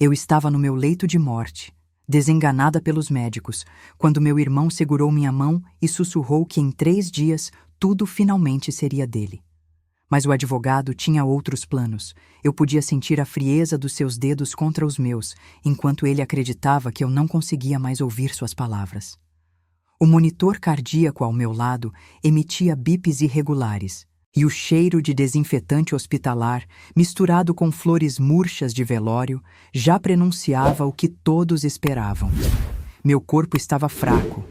Eu estava no meu leito de morte, desenganada pelos médicos, quando meu irmão segurou minha mão e sussurrou que em 3 dias tudo finalmente seria dele. Mas o advogado tinha outros planos. Eu podia sentir a frieza dos seus dedos contra os meus, enquanto ele acreditava que eu não conseguia mais ouvir suas palavras. O monitor cardíaco ao meu lado emitia bips irregulares, e o cheiro de desinfetante hospitalar, misturado com flores murchas de velório, já prenunciava o que todos esperavam. Meu corpo estava fraco,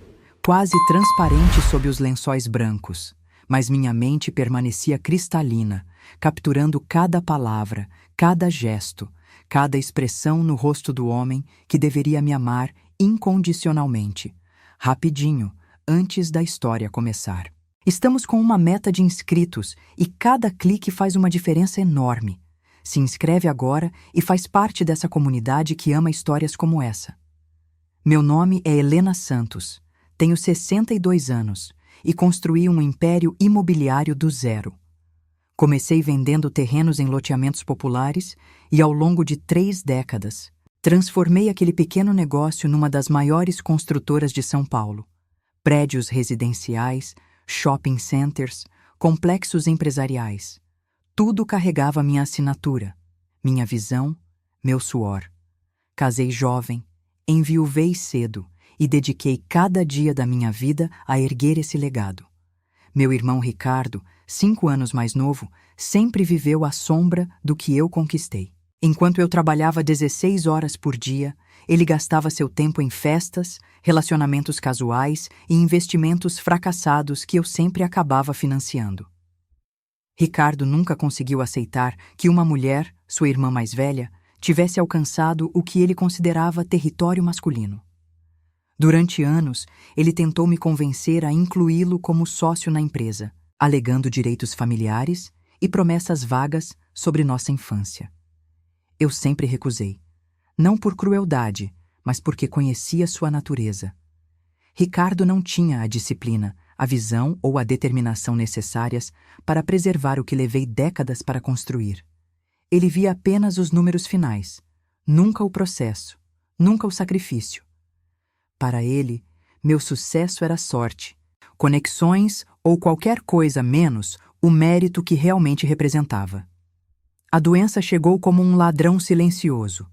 quase transparente sob os lençóis brancos, mas minha mente permanecia cristalina, capturando cada palavra, cada gesto, cada expressão no rosto do homem que deveria me amar incondicionalmente, rapidinho, antes da história começar. Estamos com uma meta de inscritos e cada clique faz uma diferença enorme. Se inscreve agora e faz parte dessa comunidade que ama histórias como essa. Meu nome é Helena Santos, tenho 62 anos e construí um império imobiliário do zero. Comecei vendendo terrenos em loteamentos populares e, ao longo de 3 décadas, transformei aquele pequeno negócio numa das maiores construtoras de São Paulo. Prédios residenciais, shopping centers, complexos empresariais. Tudo carregava minha assinatura, minha visão, meu suor. Casei jovem, enviuvei cedo e dediquei cada dia da minha vida a erguer esse legado. Meu irmão Ricardo, 5 anos mais novo, sempre viveu à sombra do que eu conquistei. Enquanto eu trabalhava 16 horas por dia, ele gastava seu tempo em festas, relacionamentos casuais e investimentos fracassados que eu sempre acabava financiando. Ricardo nunca conseguiu aceitar que uma mulher, sua irmã mais velha, tivesse alcançado o que ele considerava território masculino. Durante anos, ele tentou me convencer a incluí-lo como sócio na empresa, alegando direitos familiares e promessas vagas sobre nossa infância. Eu sempre recusei, não por crueldade, mas porque conhecia sua natureza. Ricardo não tinha a disciplina, a visão ou a determinação necessárias para preservar o que levei décadas para construir. Ele via apenas os números finais, nunca o processo, nunca o sacrifício. Para ele, meu sucesso era sorte, conexões ou qualquer coisa menos o mérito que realmente representava. A doença chegou como um ladrão silencioso.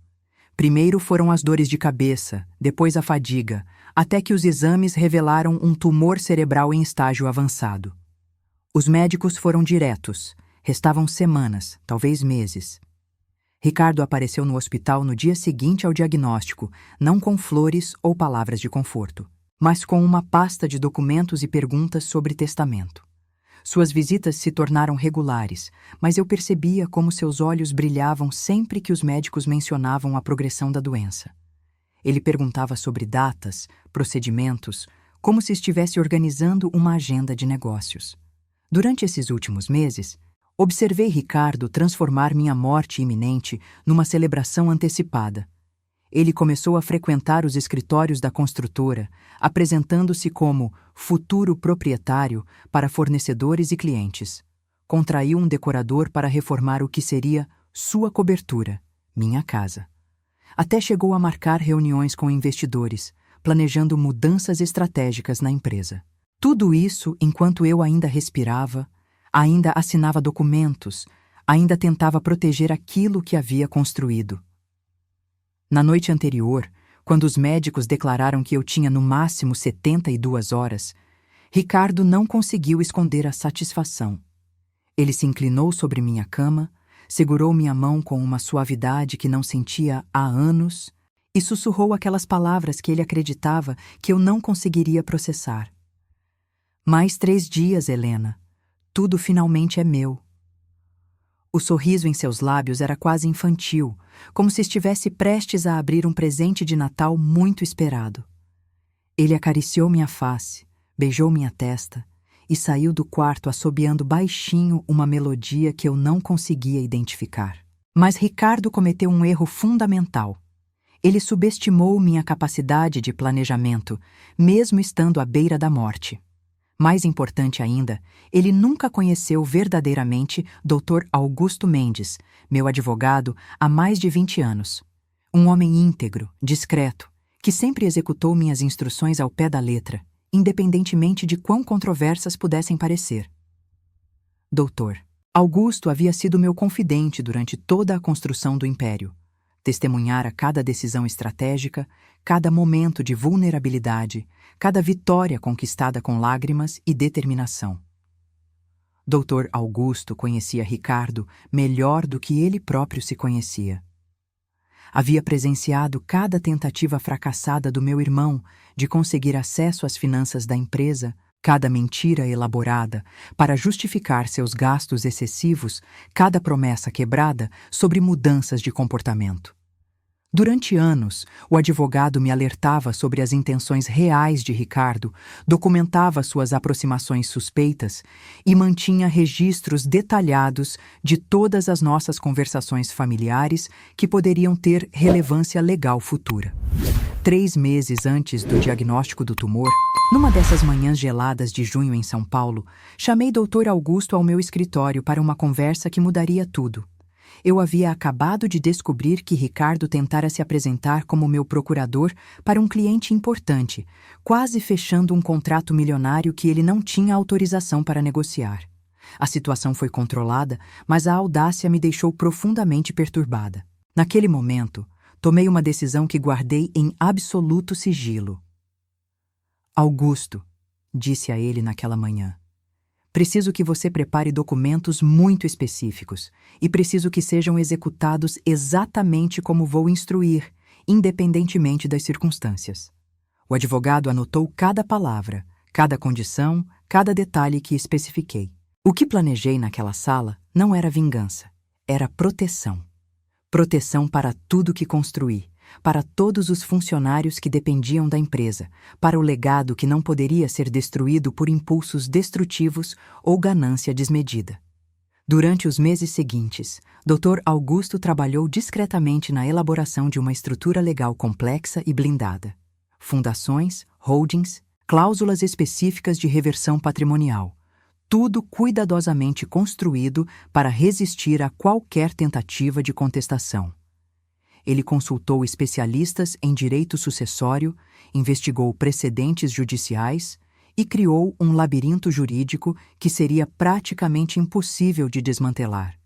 Primeiro foram as dores de cabeça, depois a fadiga, até que os exames revelaram um tumor cerebral em estágio avançado. Os médicos foram diretos. Restavam semanas, talvez meses. Ricardo apareceu no hospital no dia seguinte ao diagnóstico, não com flores ou palavras de conforto, mas com uma pasta de documentos e perguntas sobre testamento. Suas visitas se tornaram regulares, mas eu percebia como seus olhos brilhavam sempre que os médicos mencionavam a progressão da doença. Ele perguntava sobre datas, procedimentos, como se estivesse organizando uma agenda de negócios. Durante esses últimos meses, observei Ricardo transformar minha morte iminente numa celebração antecipada. Ele começou a frequentar os escritórios da construtora, apresentando-se como futuro proprietário para fornecedores e clientes. Contraiu um decorador para reformar o que seria sua cobertura, minha casa. Até chegou a marcar reuniões com investidores, planejando mudanças estratégicas na empresa. Tudo isso enquanto eu ainda respirava, ainda assinava documentos, ainda tentava proteger aquilo que havia construído. Na noite anterior, quando os médicos declararam que eu tinha no máximo 72 horas, Ricardo não conseguiu esconder a satisfação. Ele se inclinou sobre minha cama, segurou minha mão com uma suavidade que não sentia há anos e sussurrou aquelas palavras que ele acreditava que eu não conseguiria processar. Mais 3 dias, Helena. Tudo finalmente é meu. O sorriso em seus lábios era quase infantil, como se estivesse prestes a abrir um presente de Natal muito esperado. Ele acariciou minha face, beijou minha testa e saiu do quarto assobiando baixinho uma melodia que eu não conseguia identificar. Mas Ricardo cometeu um erro fundamental. Ele subestimou minha capacidade de planejamento, mesmo estando à beira da morte. Mais importante ainda, ele nunca conheceu verdadeiramente Dr. Augusto Mendes, meu advogado há mais de 20 anos. Um homem íntegro, discreto, que sempre executou minhas instruções ao pé da letra, independentemente de quão controversas pudessem parecer. Doutor Augusto havia sido meu confidente durante toda a construção do império. Testemunhara cada decisão estratégica, cada momento de vulnerabilidade, cada vitória conquistada com lágrimas e determinação. Doutor Augusto conhecia Ricardo melhor do que ele próprio se conhecia. Havia presenciado cada tentativa fracassada do meu irmão de conseguir acesso às finanças da empresa, cada mentira elaborada para justificar seus gastos excessivos, cada promessa quebrada sobre mudanças de comportamento. Durante anos, o advogado me alertava sobre as intenções reais de Ricardo, documentava suas aproximações suspeitas e mantinha registros detalhados de todas as nossas conversações familiares que poderiam ter relevância legal futura. 3 meses antes do diagnóstico do tumor, numa dessas manhãs geladas de junho em São Paulo, chamei Dr. Augusto ao meu escritório para uma conversa que mudaria tudo. Eu havia acabado de descobrir que Ricardo tentara se apresentar como meu procurador para um cliente importante, quase fechando um contrato milionário que ele não tinha autorização para negociar. A situação foi controlada, mas a audácia me deixou profundamente perturbada. Naquele momento, tomei uma decisão que guardei em absoluto sigilo. Augusto, disse a ele naquela manhã, preciso que você prepare documentos muito específicos e preciso que sejam executados exatamente como vou instruir, independentemente das circunstâncias. O advogado anotou cada palavra, cada condição, cada detalhe que especifiquei. O que planejei naquela sala não era vingança, era proteção. Proteção para tudo que construí, para todos os funcionários que dependiam da empresa, para o legado que não poderia ser destruído por impulsos destrutivos ou ganância desmedida. Durante os meses seguintes, Dr. Augusto trabalhou discretamente na elaboração de uma estrutura legal complexa e blindada. Fundações, holdings, cláusulas específicas de reversão patrimonial. Tudo cuidadosamente construído para resistir a qualquer tentativa de contestação. Ele consultou especialistas em direito sucessório, investigou precedentes judiciais e criou um labirinto jurídico que seria praticamente impossível de desmantelar.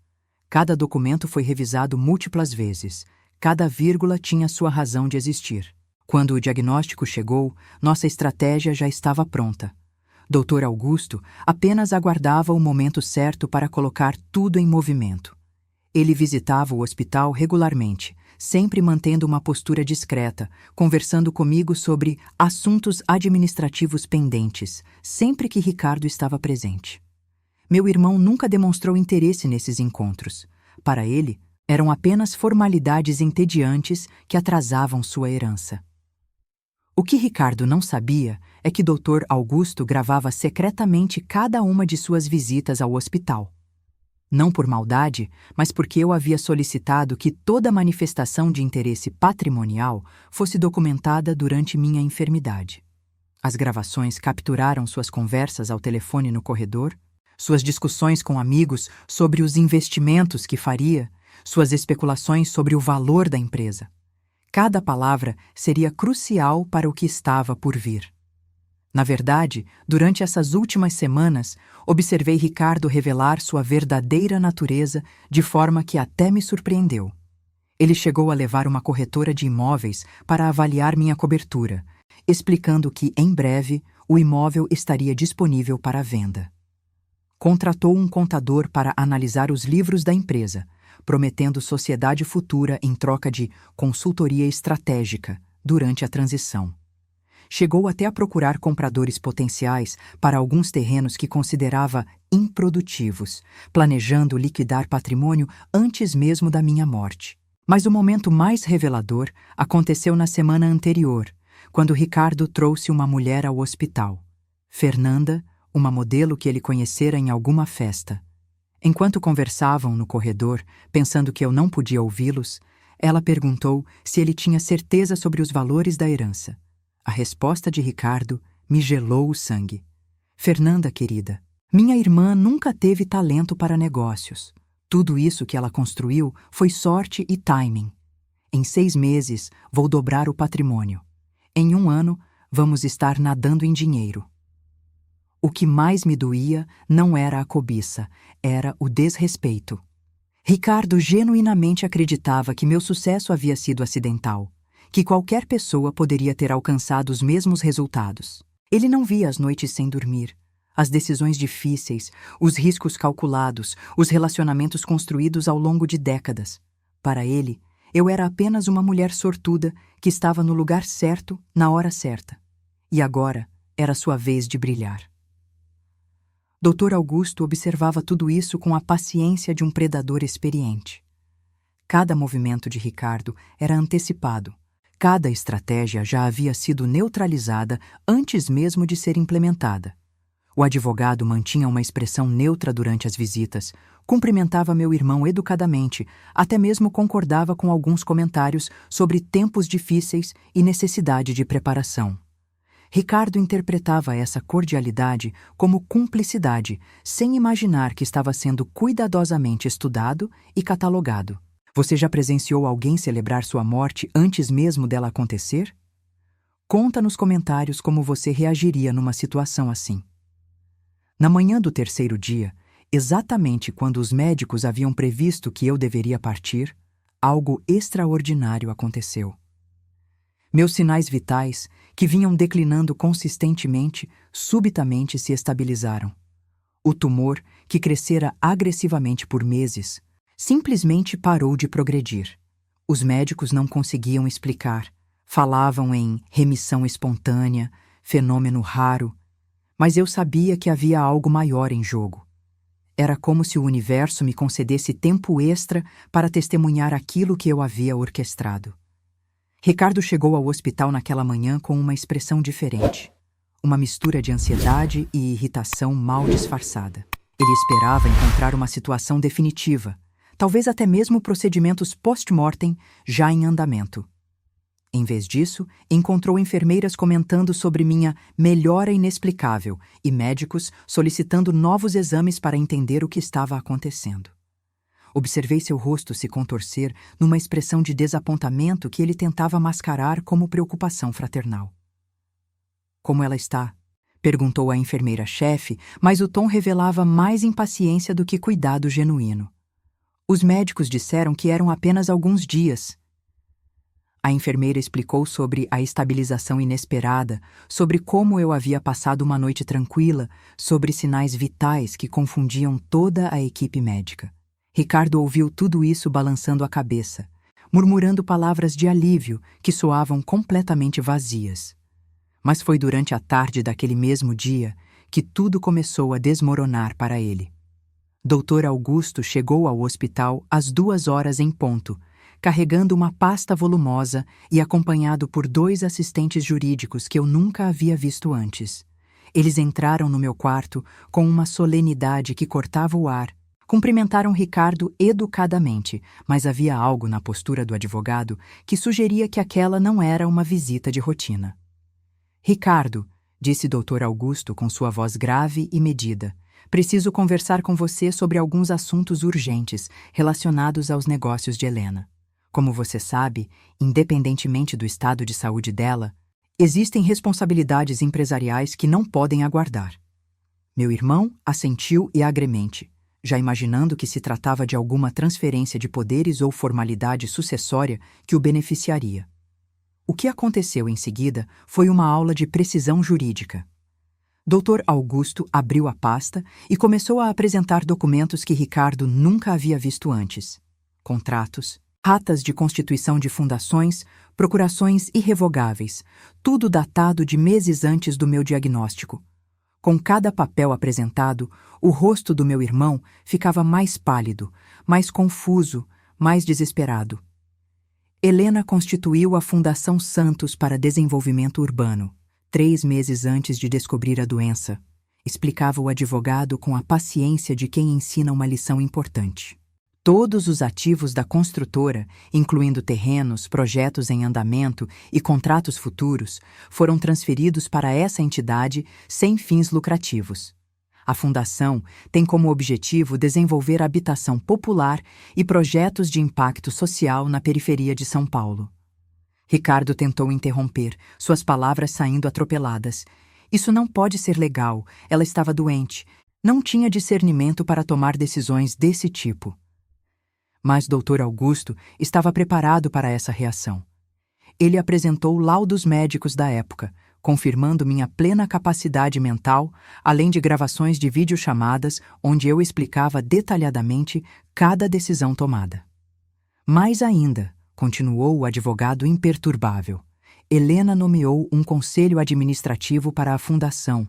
Cada documento foi revisado múltiplas vezes, cada vírgula tinha sua razão de existir. Quando o diagnóstico chegou, nossa estratégia já estava pronta. Dr. Augusto apenas aguardava o momento certo para colocar tudo em movimento. Ele visitava o hospital regularmente, sempre mantendo uma postura discreta, conversando comigo sobre assuntos administrativos pendentes, sempre que Ricardo estava presente. Meu irmão nunca demonstrou interesse nesses encontros. Para ele, eram apenas formalidades entediantes que atrasavam sua herança. O que Ricardo não sabia é que Dr. Augusto gravava secretamente cada uma de suas visitas ao hospital. Não por maldade, mas porque eu havia solicitado que toda manifestação de interesse patrimonial fosse documentada durante minha enfermidade. As gravações capturaram suas conversas ao telefone no corredor, suas discussões com amigos sobre os investimentos que faria, suas especulações sobre o valor da empresa. Cada palavra seria crucial para o que estava por vir. Na verdade, durante essas últimas semanas, observei Ricardo revelar sua verdadeira natureza de forma que até me surpreendeu. Ele chegou a levar uma corretora de imóveis para avaliar minha cobertura, explicando que, em breve, o imóvel estaria disponível para venda. Contratou um contador para analisar os livros da empresa, prometendo sociedade futura em troca de consultoria estratégica durante a transição. Chegou até a procurar compradores potenciais para alguns terrenos que considerava improdutivos, planejando liquidar patrimônio antes mesmo da minha morte. Mas o momento mais revelador aconteceu na semana anterior, quando Ricardo trouxe uma mulher ao hospital. Fernanda, uma modelo que ele conhecera em alguma festa. Enquanto conversavam no corredor, pensando que eu não podia ouvi-los, ela perguntou se ele tinha certeza sobre os valores da herança. A resposta de Ricardo me gelou o sangue. Fernanda, querida, minha irmã nunca teve talento para negócios. Tudo isso que ela construiu foi sorte e timing. Em 6 meses, vou dobrar o patrimônio. Em 1 ano, vamos estar nadando em dinheiro. O que mais me doía não era a cobiça, era o desrespeito. Ricardo genuinamente acreditava que meu sucesso havia sido acidental, que qualquer pessoa poderia ter alcançado os mesmos resultados. Ele não via as noites sem dormir, as decisões difíceis, os riscos calculados, os relacionamentos construídos ao longo de décadas. Para ele, eu era apenas uma mulher sortuda que estava no lugar certo, na hora certa. E agora era sua vez de brilhar. Dr. Augusto observava tudo isso com a paciência de um predador experiente. Cada movimento de Ricardo era antecipado. Cada estratégia já havia sido neutralizada antes mesmo de ser implementada. O advogado mantinha uma expressão neutra durante as visitas, cumprimentava meu irmão educadamente, até mesmo concordava com alguns comentários sobre tempos difíceis e necessidade de preparação. Ricardo interpretava essa cordialidade como cumplicidade, sem imaginar que estava sendo cuidadosamente estudado e catalogado. Você já presenciou alguém celebrar sua morte antes mesmo dela acontecer? Conta nos comentários como você reagiria numa situação assim. Na manhã do 3º dia, exatamente quando os médicos haviam previsto que eu deveria partir, algo extraordinário aconteceu. Meus sinais vitais, que vinham declinando consistentemente, subitamente se estabilizaram. O tumor, que crescera agressivamente por meses, simplesmente parou de progredir. Os médicos não conseguiam explicar. Falavam em remissão espontânea, fenômeno raro, mas eu sabia que havia algo maior em jogo. Era como se o universo me concedesse tempo extra para testemunhar aquilo que eu havia orquestrado. Ricardo chegou ao hospital naquela manhã com uma expressão diferente. Uma mistura de ansiedade e irritação mal disfarçada. Ele esperava encontrar uma situação definitiva, talvez até mesmo procedimentos post-mortem já em andamento. Em vez disso, encontrou enfermeiras comentando sobre minha melhora inexplicável e médicos solicitando novos exames para entender o que estava acontecendo. Observei seu rosto se contorcer numa expressão de desapontamento que ele tentava mascarar como preocupação fraternal. Como ela está? Perguntou a enfermeira-chefe, mas o tom revelava mais impaciência do que cuidado genuíno. Os médicos disseram que eram apenas alguns dias. A enfermeira explicou sobre a estabilização inesperada, sobre como eu havia passado uma noite tranquila, sobre sinais vitais que confundiam toda a equipe médica. Ricardo ouviu tudo isso balançando a cabeça, murmurando palavras de alívio que soavam completamente vazias. Mas foi durante a tarde daquele mesmo dia que tudo começou a desmoronar para ele. Dr. Augusto chegou ao hospital às 2 horas em ponto, carregando uma pasta volumosa e acompanhado por 2 assistentes jurídicos que eu nunca havia visto antes. Eles entraram no meu quarto com uma solenidade que cortava o ar. Cumprimentaram Ricardo educadamente, mas havia algo na postura do advogado que sugeria que aquela não era uma visita de rotina. Ricardo, disse Dr. Augusto com sua voz grave e medida, preciso conversar com você sobre alguns assuntos urgentes relacionados aos negócios de Helena. Como você sabe, independentemente do estado de saúde dela, existem responsabilidades empresariais que não podem aguardar. Meu irmão assentiu e agremente, já imaginando que se tratava de alguma transferência de poderes ou formalidade sucessória que o beneficiaria. O que aconteceu em seguida foi uma aula de precisão jurídica. Dr. Augusto abriu a pasta e começou a apresentar documentos que Ricardo nunca havia visto antes. Contratos, atas de constituição de fundações, procurações irrevogáveis, tudo datado de meses antes do meu diagnóstico. Com cada papel apresentado, o rosto do meu irmão ficava mais pálido, mais confuso, mais desesperado. Helena constituiu a Fundação Santos para Desenvolvimento Urbano, 3 meses antes de descobrir a doença, explicava o advogado com a paciência de quem ensina uma lição importante. Todos os ativos da construtora, incluindo terrenos, projetos em andamento e contratos futuros, foram transferidos para essa entidade sem fins lucrativos. A fundação tem como objetivo desenvolver habitação popular e projetos de impacto social na periferia de São Paulo. Ricardo tentou interromper, suas palavras saindo atropeladas. Isso não pode ser legal, ela estava doente. Não tinha discernimento para tomar decisões desse tipo. Mas Dr. Augusto estava preparado para essa reação. Ele apresentou laudos médicos da época, confirmando minha plena capacidade mental, além de gravações de videochamadas onde eu explicava detalhadamente cada decisão tomada. Mais ainda, continuou o advogado imperturbável, Helena nomeou um conselho administrativo para a fundação,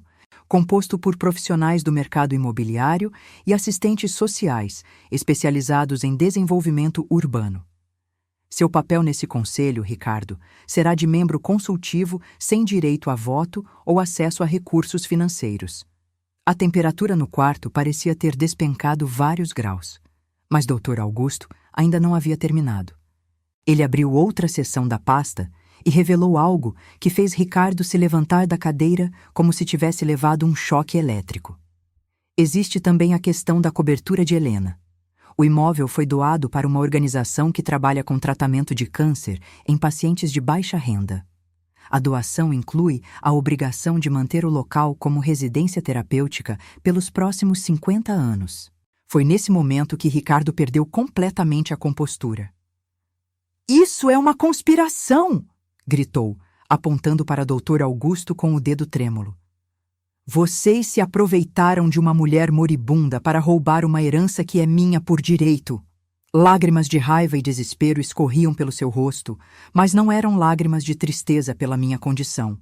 composto por profissionais do mercado imobiliário e assistentes sociais, especializados em desenvolvimento urbano. Seu papel nesse conselho, Ricardo, será de membro consultivo sem direito a voto ou acesso a recursos financeiros. A temperatura no quarto parecia ter despencado vários graus, mas Dr. Augusto ainda não havia terminado. Ele abriu outra seção da pasta e revelou algo que fez Ricardo se levantar da cadeira como se tivesse levado um choque elétrico. Existe também a questão da cobertura de Helena. O imóvel foi doado para uma organização que trabalha com tratamento de câncer em pacientes de baixa renda. A doação inclui a obrigação de manter o local como residência terapêutica pelos próximos 50 anos. Foi nesse momento que Ricardo perdeu completamente a compostura. "Isso é uma conspiração!" gritou, apontando para Dr. Augusto com o dedo trêmulo. "Vocês se aproveitaram de uma mulher moribunda para roubar uma herança que é minha por direito." Lágrimas de raiva e desespero escorriam pelo seu rosto, mas não eram lágrimas de tristeza pela minha condição.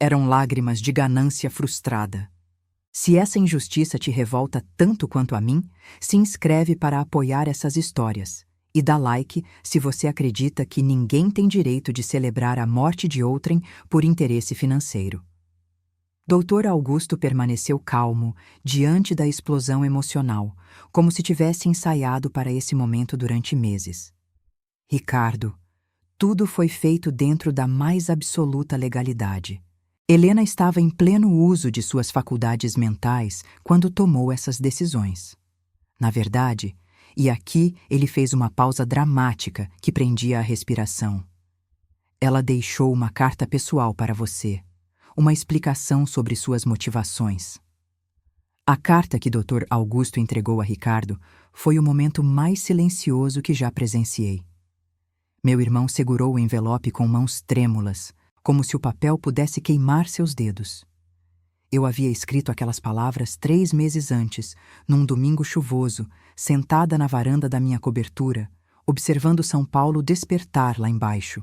Eram lágrimas de ganância frustrada. Se essa injustiça te revolta tanto quanto a mim, se inscreve para apoiar essas histórias. E dá like se você acredita que ninguém tem direito de celebrar a morte de outrem por interesse financeiro. Dr. Augusto permaneceu calmo diante da explosão emocional, como se tivesse ensaiado para esse momento durante meses. "Ricardo, tudo foi feito dentro da mais absoluta legalidade. Helena estava em pleno uso de suas faculdades mentais quando tomou essas decisões. Na verdade, e aqui ele fez uma pausa dramática que prendia a respiração. Ela deixou uma carta pessoal para você, uma explicação sobre suas motivações." A carta que Dr. Augusto entregou a Ricardo foi o momento mais silencioso que já presenciei. Meu irmão segurou o envelope com mãos trêmulas, como se o papel pudesse queimar seus dedos. Eu havia escrito aquelas palavras 3 meses antes, num domingo chuvoso, sentada na varanda da minha cobertura, observando São Paulo despertar lá embaixo.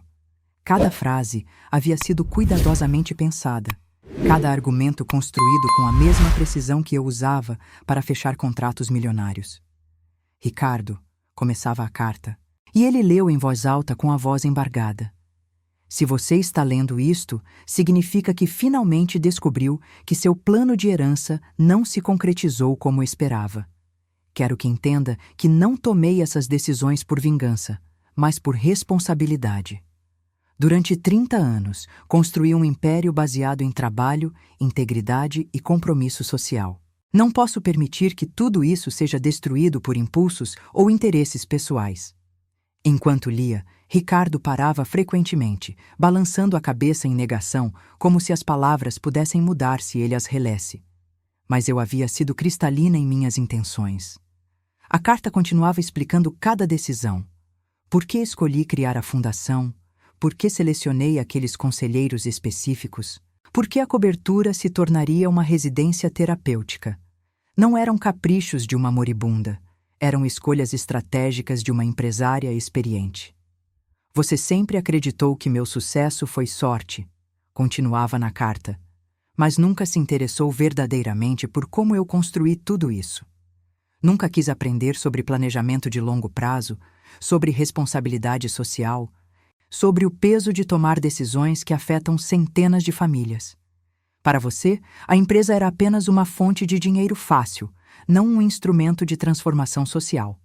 Cada frase havia sido cuidadosamente pensada, cada argumento construído com a mesma precisão que eu usava para fechar contratos milionários. "Ricardo", começava a carta, e ele leu em voz alta com a voz embargada. "Se você está lendo isto, significa que finalmente descobriu que seu plano de herança não se concretizou como esperava. Quero que entenda que não tomei essas decisões por vingança, mas por responsabilidade. Durante 30 anos, construí um império baseado em trabalho, integridade e compromisso social. Não posso permitir que tudo isso seja destruído por impulsos ou interesses pessoais." Enquanto lia, Ricardo parava frequentemente, balançando a cabeça em negação, como se as palavras pudessem mudar se ele as relesse. Mas eu havia sido cristalina em minhas intenções. A carta continuava explicando cada decisão. Por que escolhi criar a fundação? Por que selecionei aqueles conselheiros específicos? Por que a cobertura se tornaria uma residência terapêutica? Não eram caprichos de uma moribunda. Eram escolhas estratégicas de uma empresária experiente. "Você sempre acreditou que meu sucesso foi sorte", continuava na carta, "mas nunca se interessou verdadeiramente por como eu construí tudo isso. Nunca quis aprender sobre planejamento de longo prazo, sobre responsabilidade social, sobre o peso de tomar decisões que afetam centenas de famílias. Para você, a empresa era apenas uma fonte de dinheiro fácil, não um instrumento de transformação social."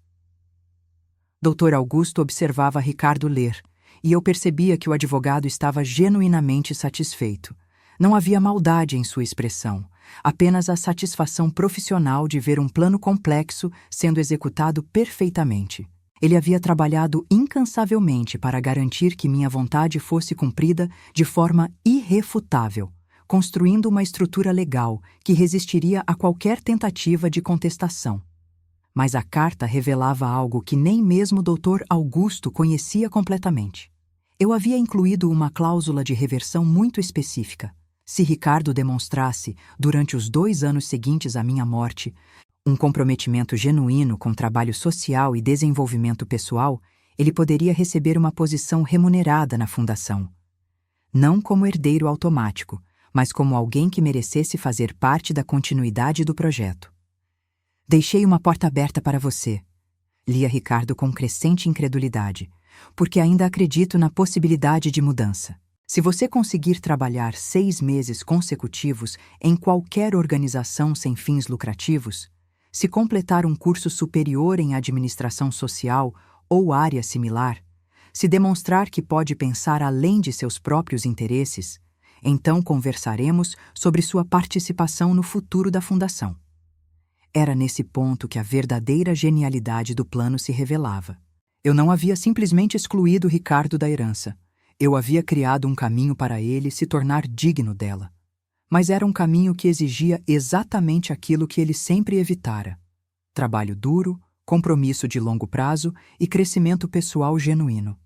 Dr. Augusto observava Ricardo ler, e eu percebia que o advogado estava genuinamente satisfeito. Não havia maldade em sua expressão, apenas a satisfação profissional de ver um plano complexo sendo executado perfeitamente. Ele havia trabalhado incansavelmente para garantir que minha vontade fosse cumprida de forma irrefutável, construindo uma estrutura legal que resistiria a qualquer tentativa de contestação. Mas a carta revelava algo que nem mesmo o Dr. Augusto conhecia completamente. Eu havia incluído uma cláusula de reversão muito específica. Se Ricardo demonstrasse, durante os 2 anos seguintes à minha morte, um comprometimento genuíno com trabalho social e desenvolvimento pessoal, ele poderia receber uma posição remunerada na fundação. Não como herdeiro automático, mas como alguém que merecesse fazer parte da continuidade do projeto. Deixei uma porta aberta para você, lia Ricardo com crescente incredulidade, porque ainda acredito na possibilidade de mudança. Se você conseguir trabalhar 6 meses consecutivos em qualquer organização sem fins lucrativos, se completar um curso superior em administração social ou área similar, se demonstrar que pode pensar além de seus próprios interesses, então conversaremos sobre sua participação no futuro da fundação. Era nesse ponto que a verdadeira genialidade do plano se revelava. Eu não havia simplesmente excluído Ricardo da herança. Eu havia criado um caminho para ele se tornar digno dela. Mas era um caminho que exigia exatamente aquilo que ele sempre evitara: trabalho duro, compromisso de longo prazo e crescimento pessoal genuíno.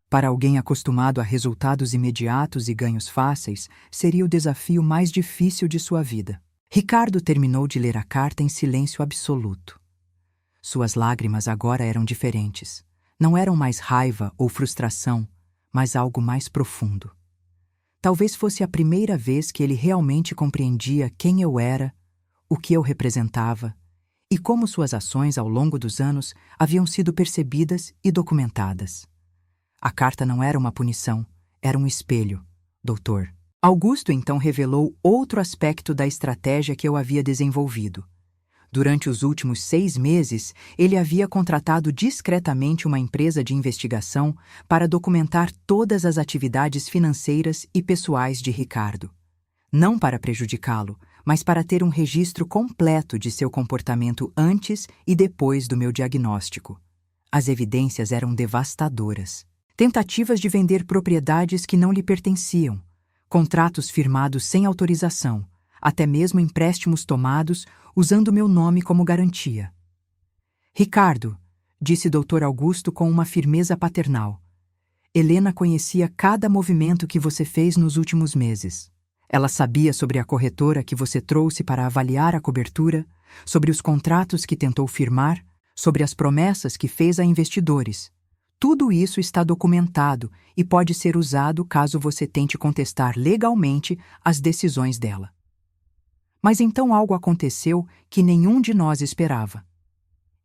Para alguém acostumado a resultados imediatos e ganhos fáceis, seria o desafio mais difícil de sua vida. Ricardo terminou de ler a carta em silêncio absoluto. Suas lágrimas agora eram diferentes. Não eram mais raiva ou frustração, mas algo mais profundo. Talvez fosse a primeira vez que ele realmente compreendia quem eu era, o que eu representava e como suas ações ao longo dos anos haviam sido percebidas e documentadas. A carta não era uma punição, era um espelho, doutor. Augusto então revelou outro aspecto da estratégia que eu havia desenvolvido. Durante os últimos 6 meses, ele havia contratado discretamente uma empresa de investigação para documentar todas as atividades financeiras e pessoais de Ricardo. Não para prejudicá-lo, mas para ter um registro completo de seu comportamento antes e depois do meu diagnóstico. As evidências eram devastadoras. Tentativas de vender propriedades que não lhe pertenciam, contratos firmados sem autorização, até mesmo empréstimos tomados usando meu nome como garantia. Ricardo, disse Dr. Augusto com uma firmeza paternal, Helena conhecia cada movimento que você fez nos últimos meses. Ela sabia sobre a corretora que você trouxe para avaliar a cobertura, sobre os contratos que tentou firmar, sobre as promessas que fez a investidores. Tudo isso está documentado e pode ser usado caso você tente contestar legalmente as decisões dela. Mas então algo aconteceu que nenhum de nós esperava.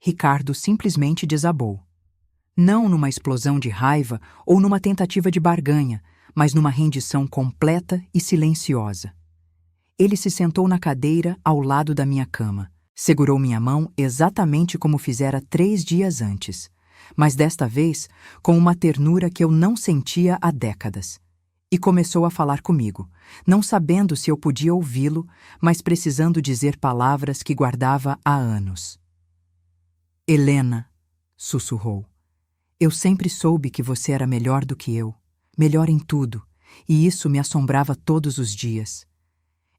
Ricardo simplesmente desabou. Não numa explosão de raiva ou numa tentativa de barganha, mas numa rendição completa e silenciosa. Ele se sentou na cadeira ao lado da minha cama, segurou minha mão exatamente como fizera 3 dias antes, mas desta vez com uma ternura que eu não sentia há décadas. E começou a falar comigo, não sabendo se eu podia ouvi-lo, mas precisando dizer palavras que guardava há anos. Helena, sussurrou, eu sempre soube que você era melhor do que eu, melhor em tudo, e isso me assombrava todos os dias.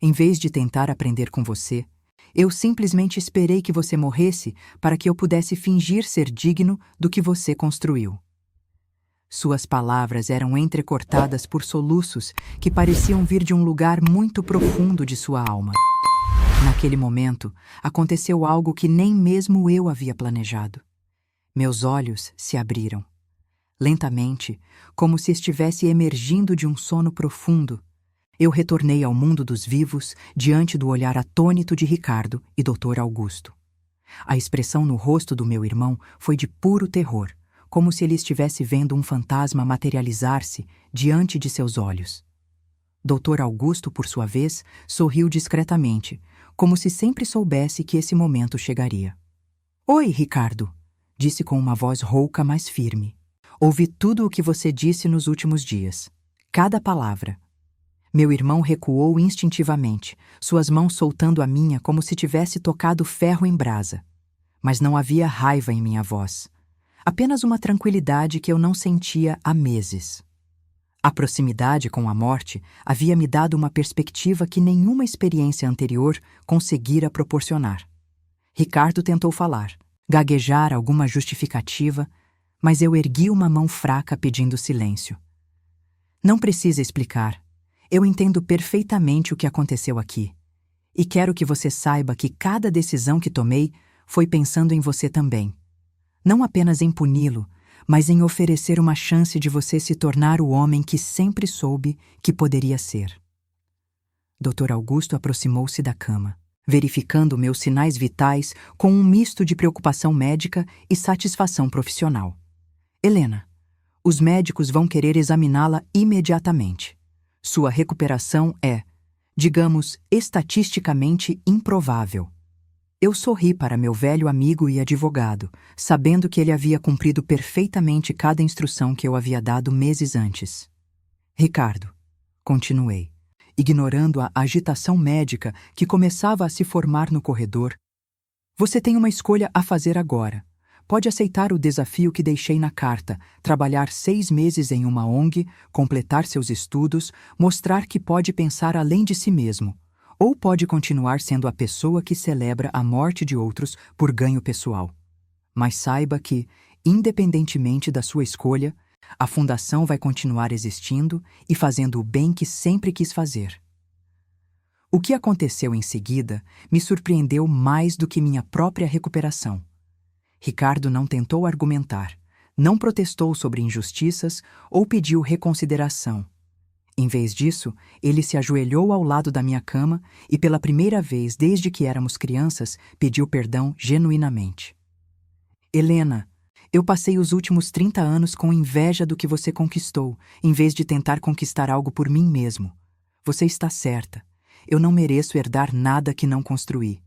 Em vez de tentar aprender com você, eu simplesmente esperei que você morresse para que eu pudesse fingir ser digno do que você construiu. Suas palavras eram entrecortadas por soluços que pareciam vir de um lugar muito profundo de sua alma. Naquele momento, aconteceu algo que nem mesmo eu havia planejado. Meus olhos se abriram. Lentamente, como se estivesse emergindo de um sono profundo, eu retornei ao mundo dos vivos diante do olhar atônito de Ricardo e Dr. Augusto. A expressão no rosto do meu irmão foi de puro terror, como se ele estivesse vendo um fantasma materializar-se diante de seus olhos. Dr. Augusto, por sua vez, sorriu discretamente, como se sempre soubesse que esse momento chegaria. Oi, Ricardo, disse com uma voz rouca, mas firme. Ouvi tudo o que você disse nos últimos dias. Cada palavra. Meu irmão recuou instintivamente, suas mãos soltando a minha como se tivesse tocado ferro em brasa. Mas não havia raiva em minha voz. Apenas uma tranquilidade que eu não sentia há meses. A proximidade com a morte havia me dado uma perspectiva que nenhuma experiência anterior conseguira proporcionar. Ricardo tentou falar, gaguejar alguma justificativa, mas eu ergui uma mão fraca pedindo silêncio. Não precisa explicar. Eu entendo perfeitamente o que aconteceu aqui. E quero que você saiba que cada decisão que tomei foi pensando em você também. Não apenas em puni-lo, mas em oferecer uma chance de você se tornar o homem que sempre soube que poderia ser. Dr. Augusto aproximou-se da cama, verificando meus sinais vitais com um misto de preocupação médica e satisfação profissional. Helena, os médicos vão querer examiná-la imediatamente. Sua recuperação é, digamos, estatisticamente improvável. Eu sorri para meu velho amigo e advogado, sabendo que ele havia cumprido perfeitamente cada instrução que eu havia dado meses antes. Ricardo, continuei, ignorando a agitação médica que começava a se formar no corredor, você tem uma escolha a fazer agora. Pode aceitar o desafio que deixei na carta, trabalhar 6 meses em uma ONG, completar seus estudos, mostrar que pode pensar além de si mesmo. Ou pode continuar sendo a pessoa que celebra a morte de outros por ganho pessoal. Mas saiba que, independentemente da sua escolha, a Fundação vai continuar existindo e fazendo o bem que sempre quis fazer. O que aconteceu em seguida me surpreendeu mais do que minha própria recuperação. Ricardo não tentou argumentar, não protestou sobre injustiças ou pediu reconsideração. Em vez disso, ele se ajoelhou ao lado da minha cama e, pela primeira vez desde que éramos crianças, pediu perdão genuinamente. Helena, eu passei os últimos 30 anos com inveja do que você conquistou, em vez de tentar conquistar algo por mim mesmo. Você está certa. Eu não mereço herdar nada que não construí.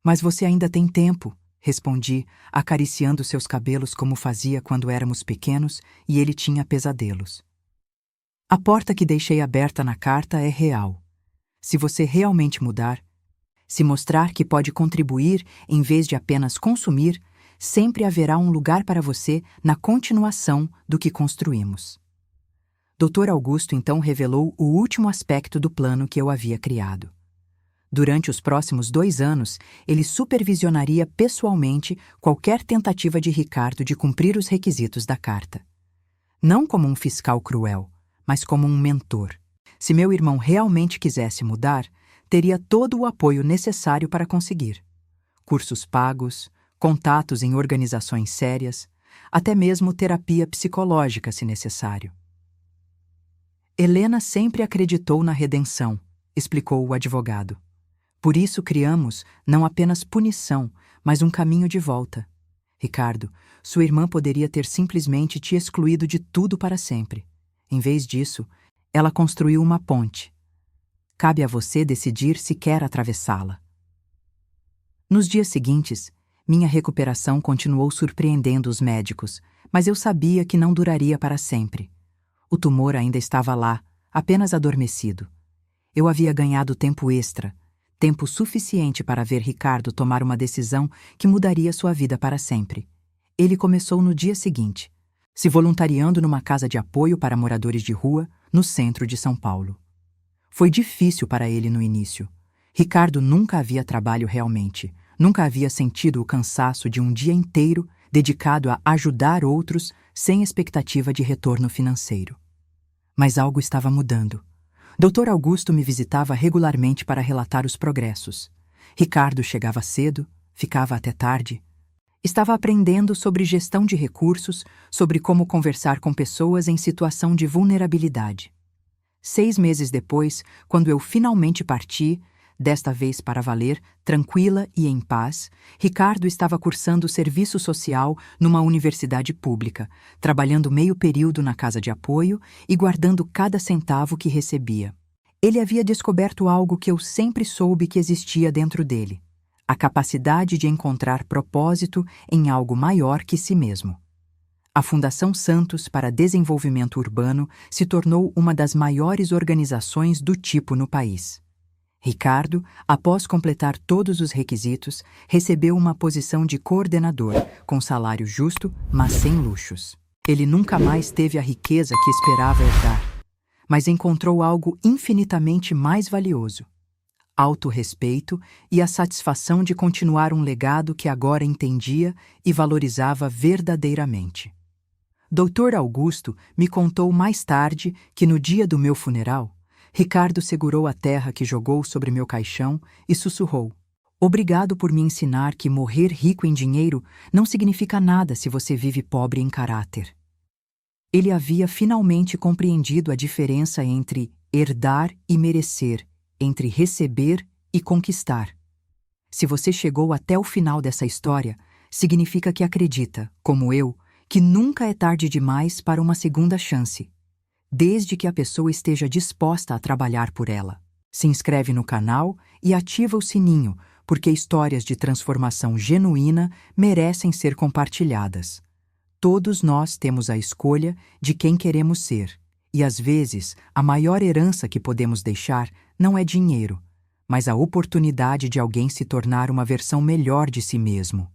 Mas você ainda tem tempo, respondi, acariciando seus cabelos como fazia quando éramos pequenos e ele tinha pesadelos. A porta que deixei aberta na carta é real. Se você realmente mudar, se mostrar que pode contribuir em vez de apenas consumir, sempre haverá um lugar para você na continuação do que construímos. Dr. Augusto então revelou o último aspecto do plano que eu havia criado. Durante os próximos 2 anos, ele supervisionaria pessoalmente qualquer tentativa de Ricardo de cumprir os requisitos da carta. Não como um fiscal cruel, mas como um mentor. Se meu irmão realmente quisesse mudar, teria todo o apoio necessário para conseguir. Cursos pagos, contatos em organizações sérias, até mesmo terapia psicológica se necessário. Helena sempre acreditou na redenção, explicou o advogado. Por isso criamos não apenas punição, mas um caminho de volta. Ricardo, sua irmã poderia ter simplesmente te excluído de tudo para sempre. Em vez disso, ela construiu uma ponte. Cabe a você decidir se quer atravessá-la. Nos dias seguintes, minha recuperação continuou surpreendendo os médicos, mas eu sabia que não duraria para sempre. O tumor ainda estava lá, apenas adormecido. Eu havia ganhado tempo extra, tempo suficiente para ver Ricardo tomar uma decisão que mudaria sua vida para sempre. Ele começou no dia seguinte, se voluntariando numa casa de apoio para moradores de rua, no centro de São Paulo. Foi difícil para ele no início. Ricardo nunca havia trabalho realmente, nunca havia sentido o cansaço de um dia inteiro dedicado a ajudar outros sem expectativa de retorno financeiro. Mas algo estava mudando. Dr. Augusto me visitava regularmente para relatar os progressos. Ricardo chegava cedo, ficava até tarde. Estava aprendendo sobre gestão de recursos, sobre como conversar com pessoas em situação de vulnerabilidade. 6 meses depois, quando eu finalmente parti, desta vez para valer, tranquila e em paz, Ricardo estava cursando serviço social numa universidade pública, trabalhando meio período na casa de apoio e guardando cada centavo que recebia. Ele havia descoberto algo que eu sempre soube que existia dentro dele: a capacidade de encontrar propósito em algo maior que si mesmo. A Fundação Santos para Desenvolvimento Urbano se tornou uma das maiores organizações do tipo no país. Ricardo, após completar todos os requisitos, recebeu uma posição de coordenador, com salário justo, mas sem luxos. Ele nunca mais teve a riqueza que esperava herdar, mas encontrou algo infinitamente mais valioso: autorrespeito e a satisfação de continuar um legado que agora entendia e valorizava verdadeiramente. Dr. Augusto me contou mais tarde que, no dia do meu funeral, Ricardo segurou a terra que jogou sobre meu caixão e sussurrou: "Obrigado por me ensinar que morrer rico em dinheiro não significa nada se você vive pobre em caráter." Ele havia finalmente compreendido a diferença entre herdar e merecer, entre receber e conquistar. Se você chegou até o final dessa história, significa que acredita, como eu, que nunca é tarde demais para uma segunda chance, desde que a pessoa esteja disposta a trabalhar por ela. Se inscreve no canal e ativa o sininho, porque histórias de transformação genuína merecem ser compartilhadas. Todos nós temos a escolha de quem queremos ser, e às vezes a maior herança que podemos deixar não é dinheiro, mas a oportunidade de alguém se tornar uma versão melhor de si mesmo.